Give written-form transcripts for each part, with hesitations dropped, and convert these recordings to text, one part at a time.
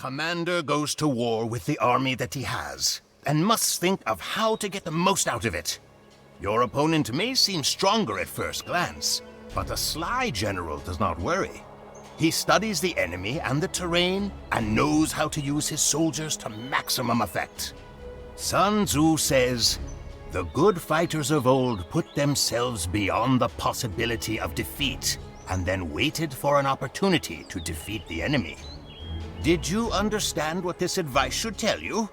commander goes to war with the army that he has, and must think of how to get the most out of it. Your opponent may seem stronger at first glance, but a sly general does not worry. He studies the enemy and the terrain, and knows how to use his soldiers to maximum effect. Sun Tzu says, "The good fighters of old put themselves beyond the possibility of defeat, and then waited for an opportunity to defeat the enemy." Did you understand what this advice should tell you?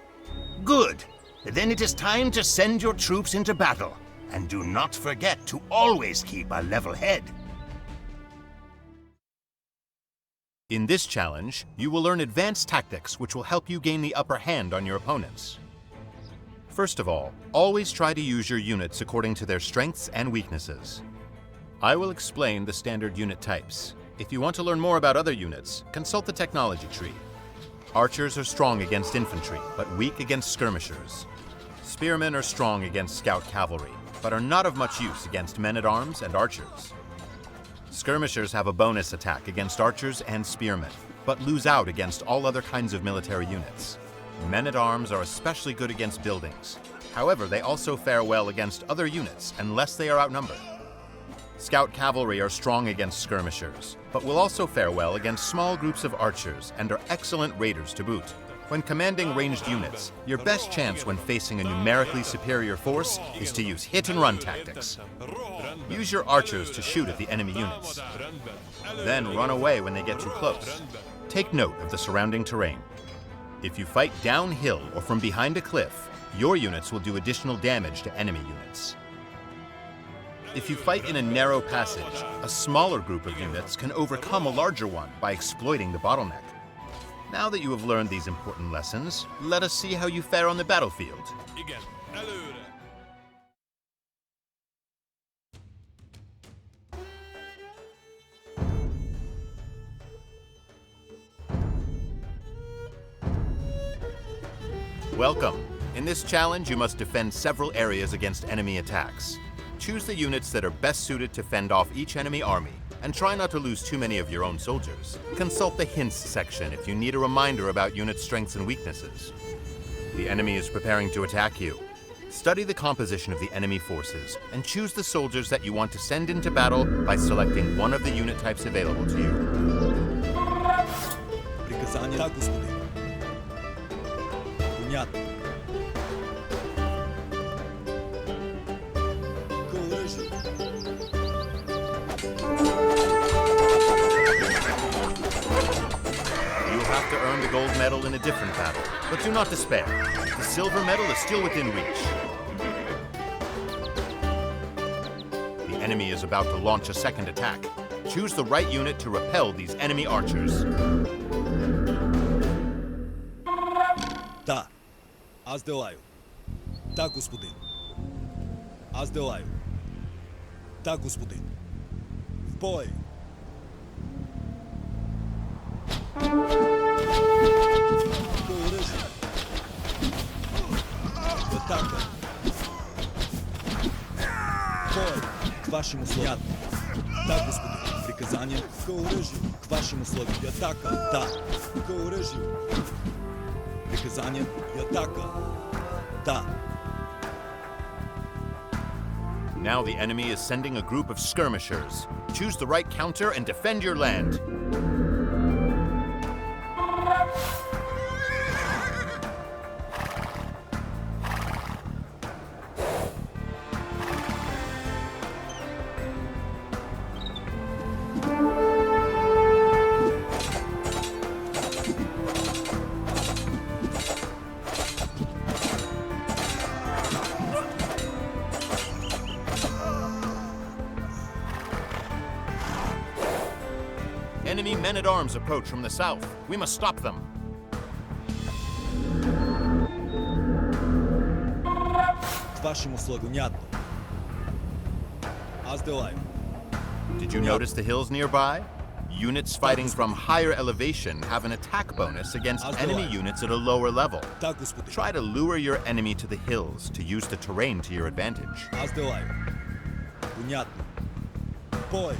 Good. Then it is time to send your troops into battle. And do not forget to always keep a level head. In this challenge, you will learn advanced tactics which will help you gain the upper hand on your opponents. First of all, always try to use your units according to their strengths and weaknesses. I will explain the standard unit types. If you want to learn more about other units, consult the technology tree. Archers are strong against infantry, but weak against skirmishers. Spearmen are strong against scout cavalry, but are not of much use against men-at-arms and archers. Skirmishers have a bonus attack against archers and spearmen, but lose out against all other kinds of military units. Men-at-arms are especially good against buildings. However, they also fare well against other units unless they are outnumbered. Scout cavalry are strong against skirmishers, but will also fare well against small groups of archers and are excellent raiders to boot. When commanding ranged units, your best chance when facing a numerically superior force is to use hit-and-run tactics. Use your archers to shoot at the enemy units. Then run away when they get too close. Take note of the surrounding terrain. If you fight downhill or from behind a cliff, your units will do additional damage to enemy units. If you fight in a narrow passage, a smaller group of units can overcome a larger one by exploiting the bottleneck. Now that you have learned these important lessons, let us see how you fare on the battlefield. Welcome. In this challenge, you must defend several areas against enemy attacks. Choose the units that are best suited to fend off each enemy army, and try not to lose too many of your own soldiers. Consult the hints section if you need a reminder about unit strengths and weaknesses. The enemy is preparing to attack you. Study the composition of the enemy forces and choose the soldiers that you want to send into battle by selecting one of the unit types available to you. Приказание. Да, господин. Понятно. To earn the gold medal in a different battle, but do not despair. The silver medal is still within reach. The enemy is about to launch a second attack. Choose the right unit to repel these enemy archers. Да. Аз делаю. Да, господин. Аз делаю. Да, господин. В бой. Атака! Бой! К вашим условиям. Да, господин. Приказание. К оръжию. К вашим условиям. Атака! Да. К оръжию. Приказание. Атака! Да. Now the enemy is sending a group of skirmishers. Choose the right counter and defend your land. Enemy men-at-arms approach from the south. We must stop them. К вашим услугам. Понятно. Аз делаю. Did you notice the hills nearby? Units fighting from higher elevation have an attack bonus against enemy units at a lower level. Да, господин. Try to lure your enemy to the hills to use the terrain to your advantage. Аз делаю. Понятно. Бой.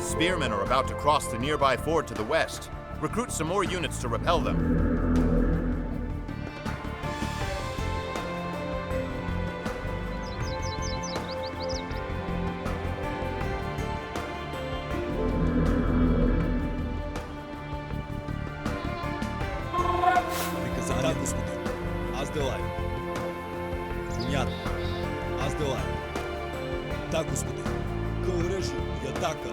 Spearmen are about to cross the nearby ford to the west. Recruit some more units to repel them. Приказание. Да, господин. Аз делаю. Понятно. Аз делаю. Да, господин. К оръжию и атака.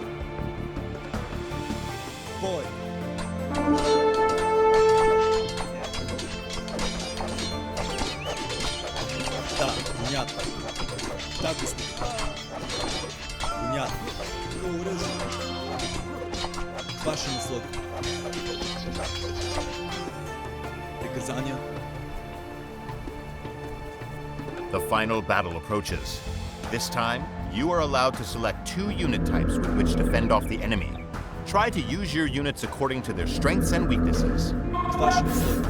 Бой. Да, понятно. Да, господин. Понятно. К оръжию. Ваши условия. Приказания. The final battle approaches. This time, you are allowed to select 2 unit types with which to fend off the enemy. Try to use your units according to their strengths and weaknesses. Ваши условия.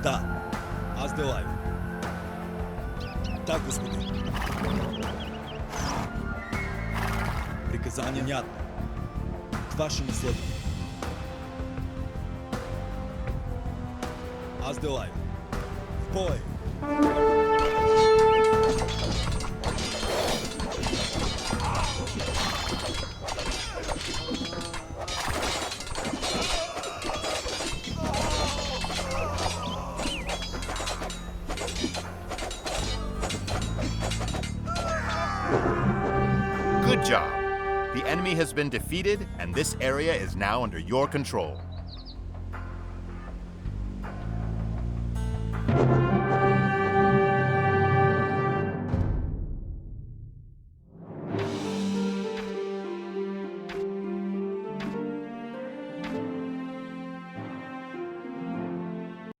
Да, аз делаю. Да, господин. Приказания нет. К вашим условиям. Аз делаю. В бой. Good job! The enemy has been defeated, and this area is now under your control.